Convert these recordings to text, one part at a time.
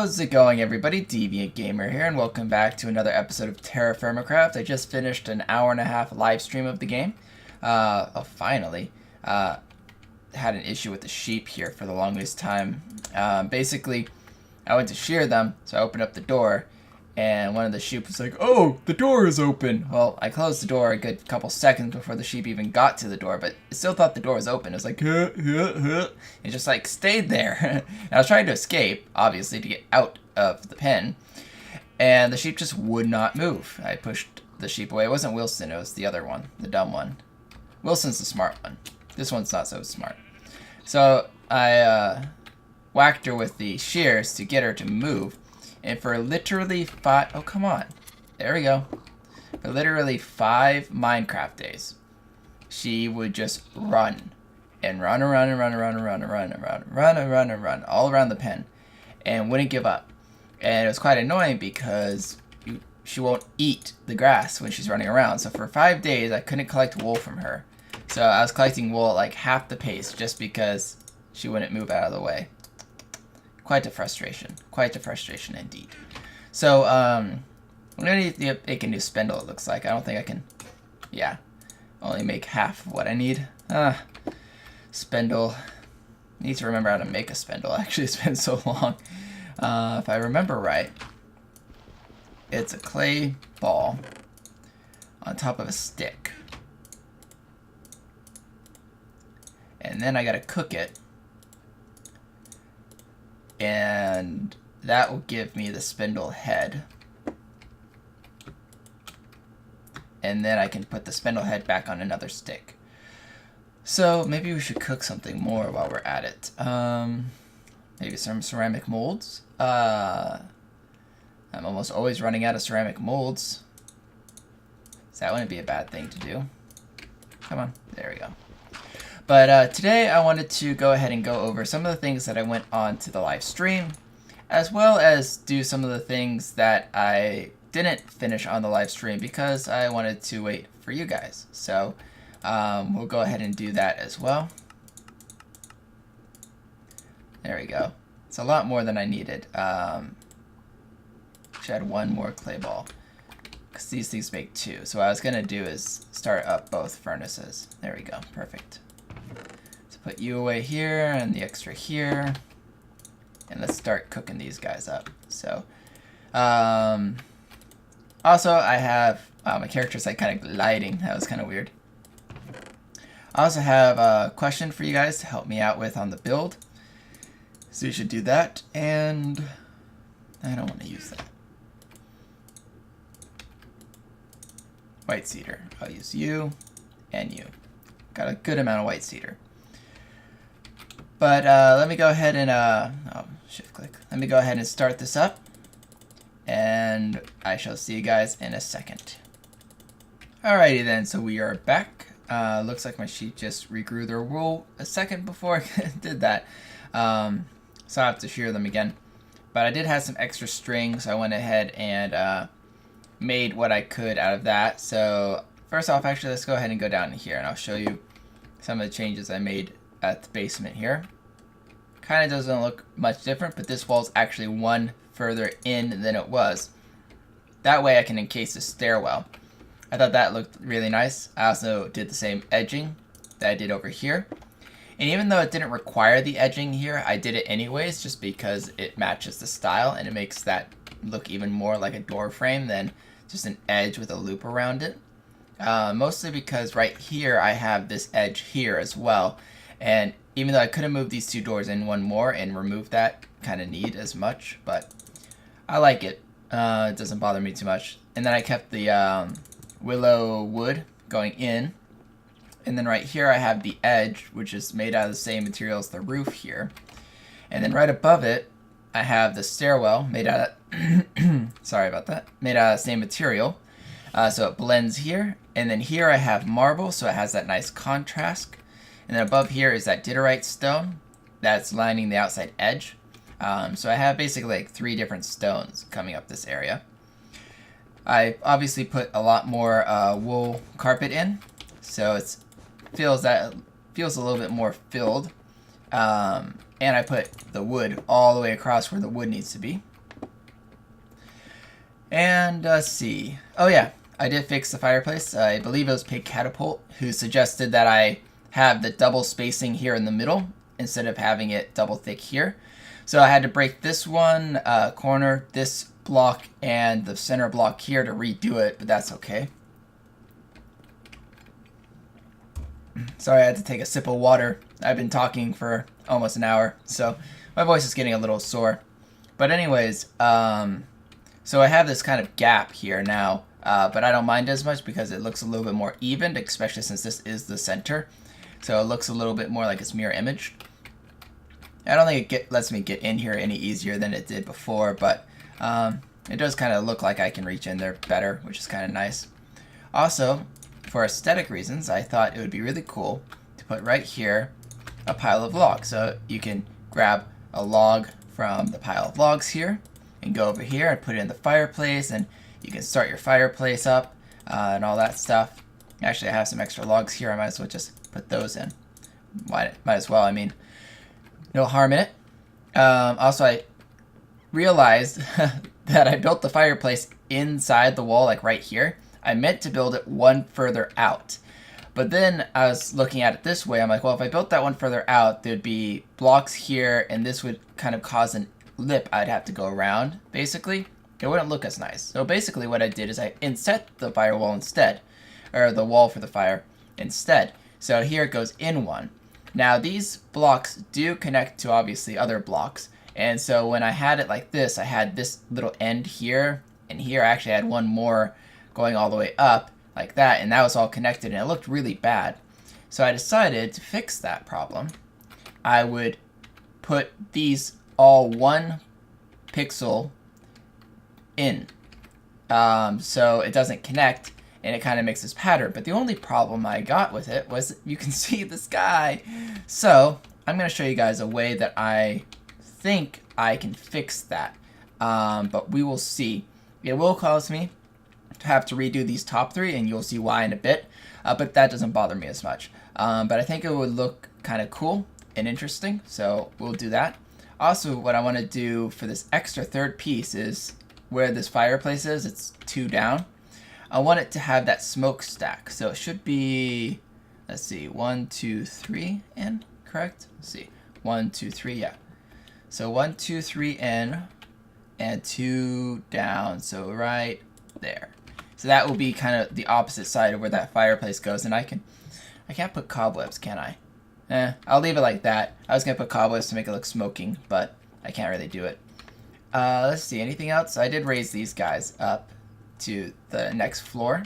How's it going, everybody? Deviant Gamer here, and welcome back to another episode of TerraFirmaCraft. I just finished an hour-and-a-half live stream of the game. Finally. Had an issue with the sheep here for the longest time. Basically, I went to shear them, so I opened up the door, and one of the sheep was like, "Oh, the door is open!" Well, I closed the door a good couple seconds before the sheep even got to the door, but it still thought the door was open. It was like, It just like stayed there. And I was trying to escape, obviously, to get out of the pen, and the sheep just would not move. I pushed the sheep away. It wasn't Wilson, it was the other one, the dumb one. Wilson's the smart one. This one's not so smart. So I whacked her with the shears to get her to move. And for literally oh, come on. There we go. For literally 5 Minecraft days, she would just run. And run all around the pen. And wouldn't give up. And it was quite annoying because she won't eat the grass when she's running around. So for 5 days, I couldn't collect wool from her. So I was collecting wool at like half the pace just because she wouldn't move out of the way. Quite a frustration indeed. So, I'm gonna need to make a new spindle, it looks like. I don't think I can, only make half of what I need. Spindle. Need to remember how to make a spindle, actually. It's been so long. If I remember right, it's a clay ball on top of a stick. And then I gotta cook it. And that will give me the spindle head. And then I can put the spindle head back on another stick. So maybe we should cook something more while we're at it. Maybe some ceramic molds. I'm almost always running out of ceramic molds. So that wouldn't be a bad thing to do. Come on, there we go. But today I wanted to go ahead and go over some of the things that I went on to the live stream, as well as do some of the things that I didn't finish on the live stream because I wanted to wait for you guys. So we'll go ahead and do that as well. There we go. It's a lot more than I needed. Should add one more clay ball because these things make 2. So what I was going to do is start up both furnaces. There we go. Perfect. Put you away here and the extra here, and let's start cooking these guys up. So also I have my character's like kind of gliding. That was kind of weird. I also have a question for you guys to help me out with on the build, so you should do that. And I don't want to use that. White cedar. I'll use you and you. Got a good amount of white cedar. But let me go ahead and shift click. Let me go ahead and start this up, and I shall see you guys in a second. Alrighty then, so we are back. Looks like my sheep just regrew their wool a second before I did that. So I have to shear them again. But I did have some extra string, so I went ahead and made what I could out of that. So first off, actually, let's go ahead and go down here, and I'll show you some of the changes I made at the basement here. Kind of doesn't look much different, but this wall's actually one further in than it was. That way I can encase the stairwell. I thought that looked really nice. I also did the same edging that I did over here. And even though it didn't require the edging here, I did it anyways just because it matches the style and it makes that look even more like a door frame than just an edge with a loop around it. Mostly because right here I have this edge here as well, and even though I couldn't move these 2 doors in one more and remove that kind of need as much, but I like it. It doesn't bother me too much. And then I kept the willow wood going in, and then right here I have the edge, which is made out of the same material as the roof here, and then right above it I have the stairwell made out of sorry about that, made out of the same material. So it blends here, and then here I have marble, so it has that nice contrast. And then above here is that diorite stone that's lining the outside edge. So I have basically like 3 different stones coming up this area. I obviously put a lot more wool carpet in, so it feels a little bit more filled. And I put the wood all the way across where the wood needs to be. And let's see. Oh yeah, I did fix the fireplace. I believe it was Pig Catapult who suggested that I have the double spacing here in the middle instead of having it double thick here. So I had to break this one corner, this block, and the center block here to redo it, but that's okay. Sorry, I had to take a sip of water. I've been talking for almost an hour, so my voice is getting a little sore. But anyways, so I have this kind of gap here now, but I don't mind as much because it looks a little bit more even, especially since this is the center. So it looks a little bit more like it's mirror imaged. I don't think it lets me get in here any easier than it did before, but it does kind of look like I can reach in there better, which is kind of nice. Also, for aesthetic reasons, I thought it would be really cool to put right here a pile of logs. So you can grab a log from the pile of logs here and go over here and put it in the fireplace, and you can start your fireplace up and all that stuff. Actually, I have some extra logs here. I might as well just put those in. Might as well, I mean, no harm in it. Also, I realized that I built the fireplace inside the wall, like right here. I meant to build it one further out. But then I was looking at it this way. I'm like, well, if I built that one further out, there'd be blocks here, and this would kind of cause a lip I'd have to go around, basically. It wouldn't look as nice. So basically what I did is I inset the firewall instead, or the wall for the fire instead. So here it goes in one. Now these blocks do connect to obviously other blocks. And so when I had it like this, I had this little end here, and here I actually had one more going all the way up like that, and that was all connected, and it looked really bad. So I decided to fix that problem. I would put these all 1 pixel in, so it doesn't connect, and it kind of makes this pattern. But the only problem I got with it was you can see the sky. So I'm going to show you guys a way that I think I can fix that, but we will see. It will cause me to have to redo these top 3, and you'll see why in a bit, but that doesn't bother me as much. But I think it would look kind of cool and interesting, so we'll do that. Also, what I want to do for this extra third piece is where this fireplace is, it's 2 down. I want it to have that smokestack, so it should be, let's see, 1, 2, 3 in, correct? Let's see, 1, 2, 3, yeah. So 1, 2, 3 in, and 2 down, so right there. So that will be kind of the opposite side of where that fireplace goes, and I can't put cobwebs, can I? I'll leave it like that. I was gonna put cobwebs to make it look smoking, but I can't really do it. Let's see, anything else? I did raise these guys up to the next floor,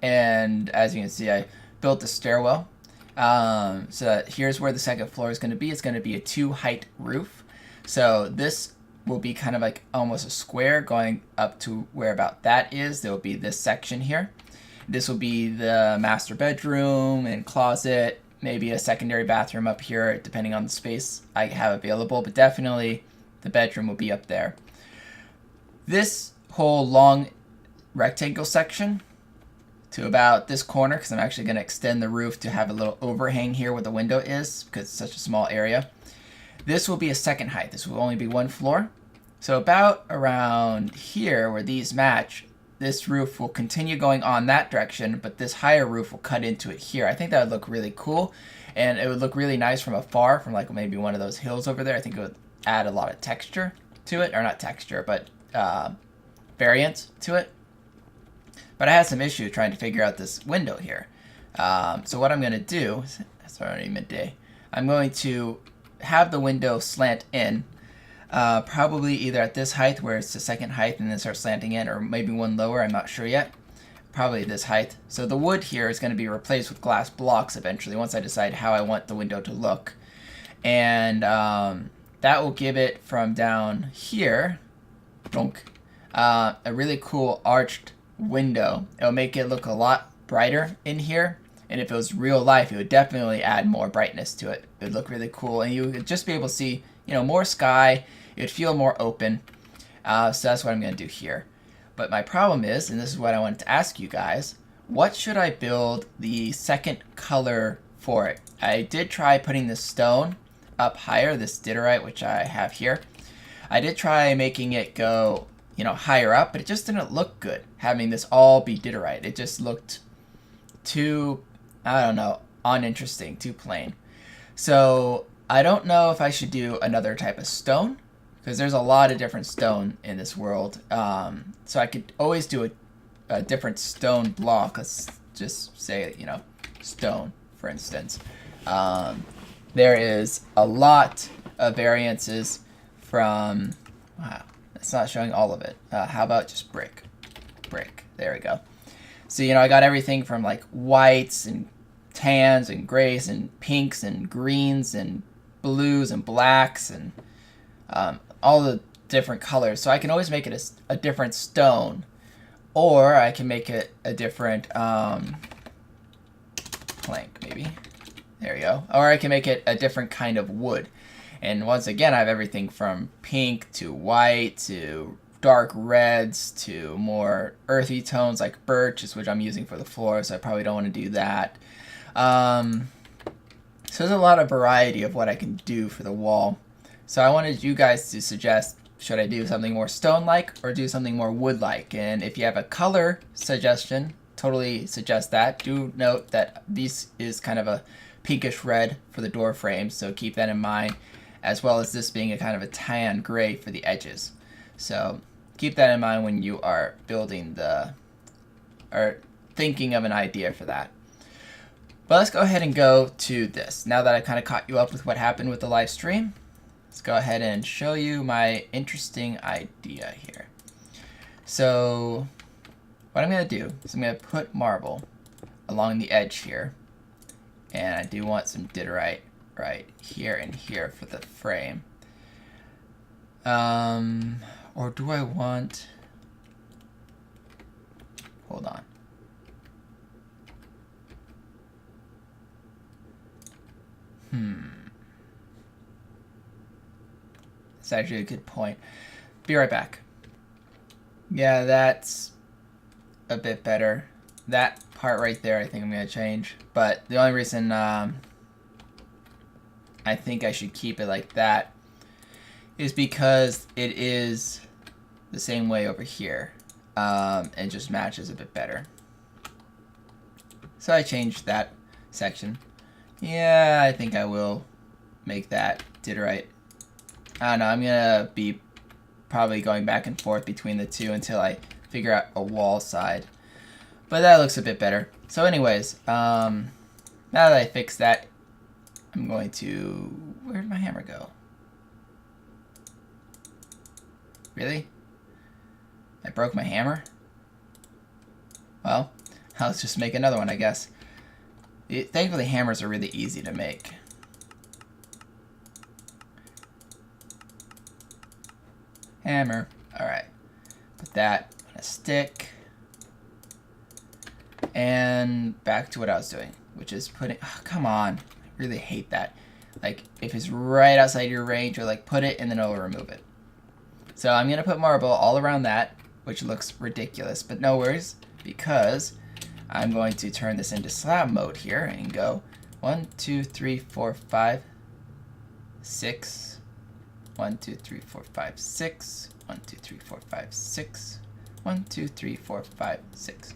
and as you can see, I built a stairwell. So that here's where the second floor is gonna be. It's gonna be a 2-height roof. So this will be kind of like almost a square going up to where about that is. There will be this section here. This will be the master bedroom and closet, maybe a secondary bathroom up here, depending on the space I have available, but definitely the bedroom will be up there. This whole long rectangle section to about this corner, because I'm actually going to extend the roof to have a little overhang here where the window is, because it's such a small area. This will be a second height. This will only be 1 floor. So about around here where these match, this roof will continue going on that direction, but this higher roof will cut into it here. I think that would look really cool, and it would look really nice from afar, from like maybe one of those hills over there. I think it would add a lot of texture to it, or not texture, but variance to it. But I had some issue trying to figure out this window here. So what I'm going to do, it's already midday, I'm going to have the window slant in, probably either at this height where it's the second height and then start slanting in, or maybe one lower, I'm not sure yet. Probably this height. So the wood here is going to be replaced with glass blocks eventually, once I decide how I want the window to look. And that will give it from down here, a really cool arched window. It'll make it look a lot brighter in here, and if it was real life, it would definitely add more brightness to it. It would look really cool, and you would just be able to see, you know, more sky. It would feel more open. So that's what I'm going to do here. But my problem is, and this is what I wanted to ask you guys, what should I build the second color for it? I did try putting the stone up higher, this diorite, which I have here. I did try making it go you know, higher up, but it just didn't look good having this all be diorite. It just looked too, I don't know, uninteresting, too plain. So I don't know if I should do another type of stone, because there's a lot of different stone in this world. So I could always do a different stone block. Let's just say, you know, stone, for instance. There is a lot of variances from, wow, it's not showing all of it. How about just brick? Brick, there we go. So, you know, I got everything from like whites and tans and grays and pinks and greens and blues and blacks and all the different colors. So I can always make it a different stone, or I can make it a different plank, maybe. There we go. Or I can make it a different kind of wood. And once again, I have everything from pink to white to dark reds to more earthy tones like birch, which I'm using for the floor, so I probably don't want to do that. So there's a lot of variety of what I can do for the wall. So I wanted you guys to suggest, should I do something more stone-like or do something more wood-like? And if you have a color suggestion, totally suggest that. Do note that this is kind of a pinkish red for the door frame, so keep that in mind, as well as this being a kind of a tan gray for the edges. So keep that in mind when you are building or thinking of an idea for that. But let's go ahead and go to this. Now that I've kind of caught you up with what happened with the live stream, let's go ahead and show you my interesting idea here. So what I'm going to do is I'm going to put marble along the edge here. And I do want some diorite right here and here for the frame. Or do I want... Hold on. That's actually a good point. Be right back. Yeah, that's a bit better. That part right there I think I'm going to change. But the only reason I think I should keep it like that is because it is the same way over here. And just matches a bit better. So I changed that section. Yeah, I think I will make that diorite. I don't know, I'm gonna be probably going back and forth between the two until I figure out a wall side. But that looks a bit better. So anyways, now that I fixed that, I'm going to... Where'd my hammer go? Really? I broke my hammer? Well, I'll just make another one, I guess. Thankfully, hammers are really easy to make. Hammer. Alright. Put that on a stick. And back to what I was doing, which is putting... Oh, come on. I really hate that. Like, if it's right outside your range, or like put it and then it'll remove it. So I'm going to put marble all around that, which looks ridiculous, but no worries, because I'm going to turn this into slab mode here and go 1, 2, 3, 4, 5, 6. 1, 2, 3, 4, 5, 6. 1, 2, 3, 4, 5, 6. 1, 2, 3, 4, 5, 6.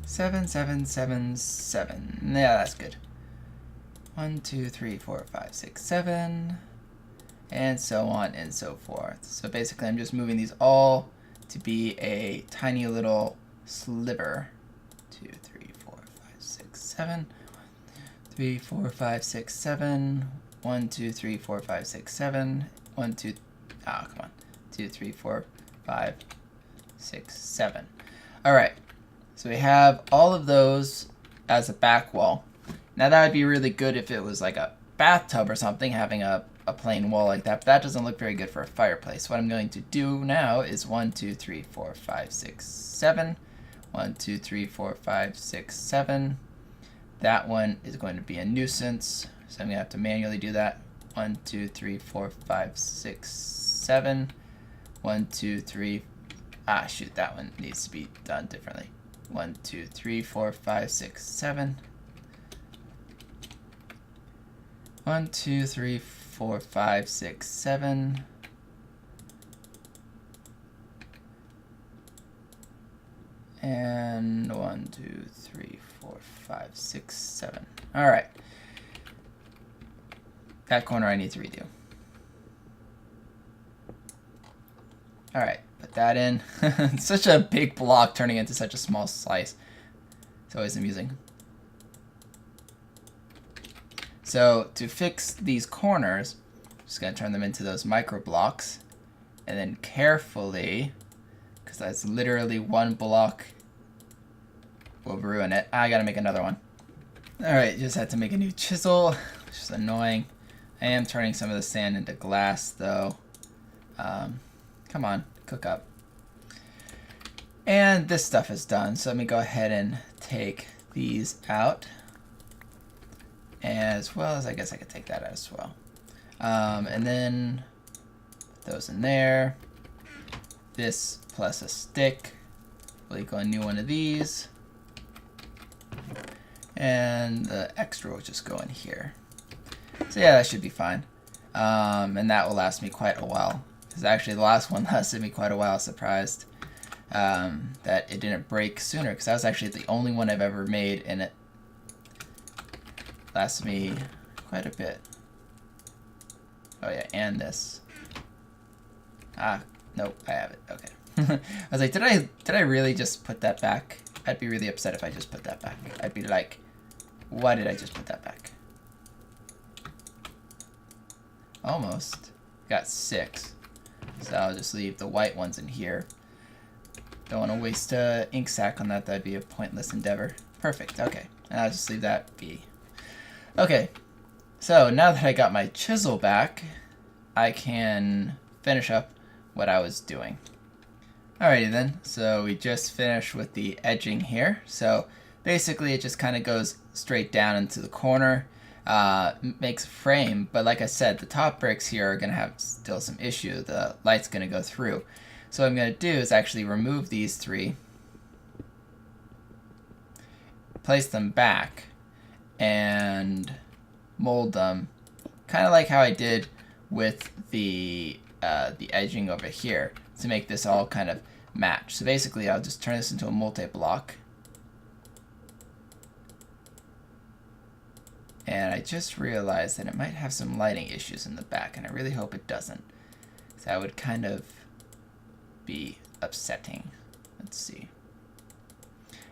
7, 7, 7, 7. Yeah, that's good. 1, 2, 3, 4, 5, 6, 7. And so on and so forth. So basically I'm just moving these all to be a tiny little sliver. 2, 3, 4, 5, 6, 7. 3, 4, 5, 6, 7. 1, 2, 3, 4, 5, 6, 7. 1, 2, come on. 2, 3, 4, 5, 6, 7. Alright. So we have all of those as a back wall. Now that would be really good if it was like a bathtub or something, having a plain wall like that, but that doesn't look very good for a fireplace. What I'm going to do now is 1, 2, 3, 4, 5, 6, 7. 1, 2, 3, 4, 5, 6, 7. That one is going to be a nuisance, so I'm going to have to manually do that. 1, 2, 3, 4, 5, 6, 7. 1, 2, 3. Shoot, that one needs to be done differently. 1, 2, 3, 4, 5, 6, 7. 1, 2, 3, 4, 5, 6, 7. And 1, 2, 3, 4, 5, 6, 7. All right. That corner I need to redo. All right, put that in. It's such a big block turning into such a small slice. It's always amusing. So to fix these corners, I'm just gonna turn them into those micro blocks, and then carefully, because that's literally one block, will ruin it. I gotta make another one. All right, just had to make a new chisel, which is annoying. I am turning some of the sand into glass though. Come on, cook up. And this stuff is done, so let me go ahead and take these out. As well as, I guess I could take that out as well. And then put those in there. This plus a stick. We'll equal a new one of these. And the extra will just go in here. So yeah, that should be fine. And that will last me quite a while. Because actually the last one lasted me quite a while. Surprised that it didn't break sooner. Because that was actually the only one I've ever made, and it lasted me quite a bit. Oh yeah, and this. Ah, nope, I have it. Okay. I was like, did I really just put that back? I'd be really upset if I just put that back. I'd be like, why did I just put that back? Almost. Got 6. So I'll just leave the white ones in here. Don't want to waste a ink sac on that. That'd be a pointless endeavor. Perfect. Okay. And I'll just leave that be. Okay. So now that I got my chisel back, I can finish up what I was doing. Alrighty then. So we just finished with the edging here. So basically it just kind of goes straight down into the corner. Makes a frame, but like I said, the top bricks here are going to have still some issue. The light's going to go through. So what I'm going to do is actually remove these 3, place them back, and mold them, kind of like how I did with the edging over here, to make this all kind of match. So basically I'll just turn this into a multi-block. And I just realized that it might have some lighting issues in the back, and I really hope it doesn't. So that would kind of be upsetting. Let's see.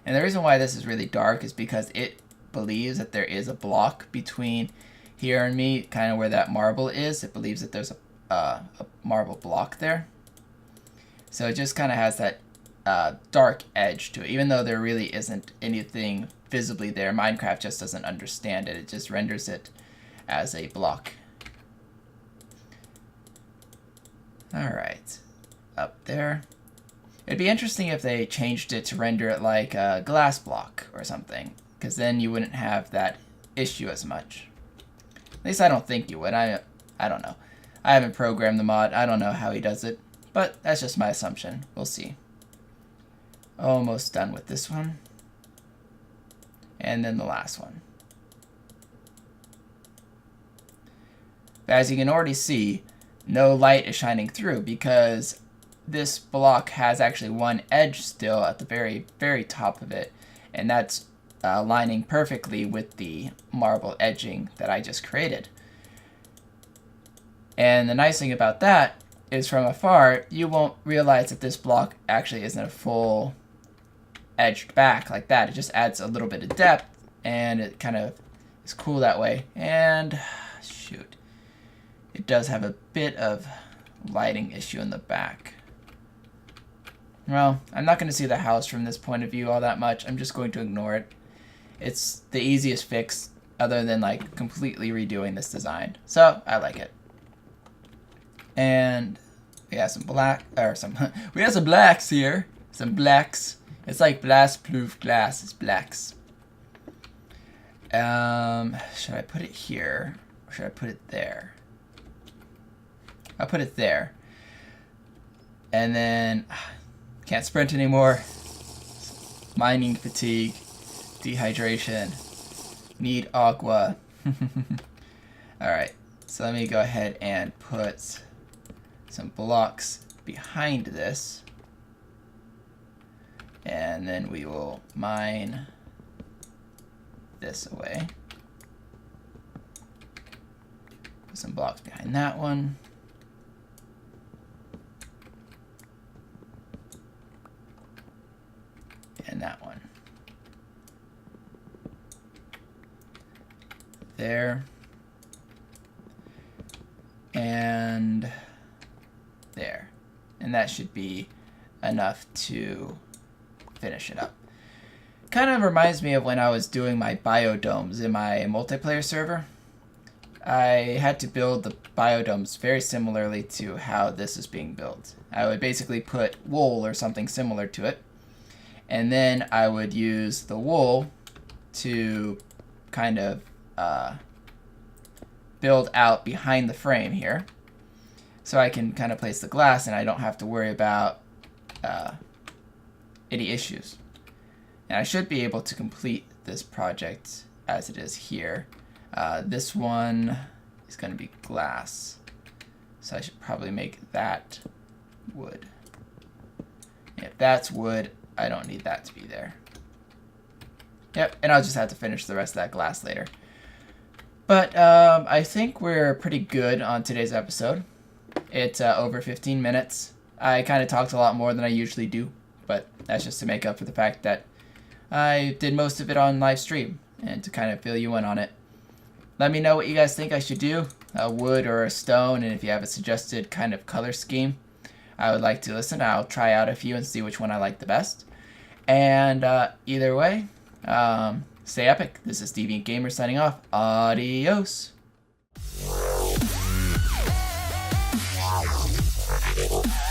And the reason why this is really dark is because it believes that there is a block between here and me, kind of where that marble is. It believes that there's a marble block there. So it just kind of has that dark edge to it, even though there really isn't anything visibly there. Minecraft just doesn't understand it. It just renders it as a block. Alright, up there. It'd be interesting if they changed it to render it like a glass block or something, because then you wouldn't have that issue as much. At least I don't think you would. I don't know. I haven't programmed the mod. I don't know how he does it, but that's just my assumption. We'll see. Almost done with this one. And then the last one. But as you can already see, no light is shining through because this block has actually one edge still at the very, very top of it. And that's lining perfectly with the marble edging that I just created. And the nice thing about that is from afar, you won't realize that this block actually isn't a full edged back like that. It just adds a little bit of depth, and it kind of is cool that way. And shoot, it does have a bit of lighting issue in the back. Well, I'm not going to see the house from this point of view all that much. I'm just going to ignore it. It's the easiest fix other than like completely redoing this design. So I like it. And we have some black, or some, we have some blacks here. Some blacks. It's like blast-proof glass. It's blacks. Should I put it here? Or should I put it there? I'll put it there. And then, can't sprint anymore. Mining fatigue. Dehydration. Need agua. Alright, so let me go ahead and put some blocks behind this. And then we will mine this away. Put some blocks behind that one. And that one. There. And there. And that should be enough to finish it up. Kind of reminds me of when I was doing my biodomes in my multiplayer server. I had to build the biodomes very similarly to how this is being built. I would basically put wool or something similar to it, and then I would use the wool to kind of build out behind the frame here, so I can kind of place the glass and I don't have to worry about any issues. And I should be able to complete this project as it is here. This one is going to be glass, so I should probably make that wood. If that's wood, I don't need that to be there. Yep, and I'll just have to finish the rest of that glass later. But I think we're pretty good on today's episode. It's over 15 minutes. I kind of talked a lot more than I usually do, but that's just to make up for the fact that I did most of it on live stream and to kind of fill you in on it. Let me know what you guys think I should do, a wood or a stone, and if you have a suggested kind of color scheme, I would like to listen. I'll try out a few and see which one I like the best. And either way, stay epic. This is DeviantGamer signing off. Adios. Yeah.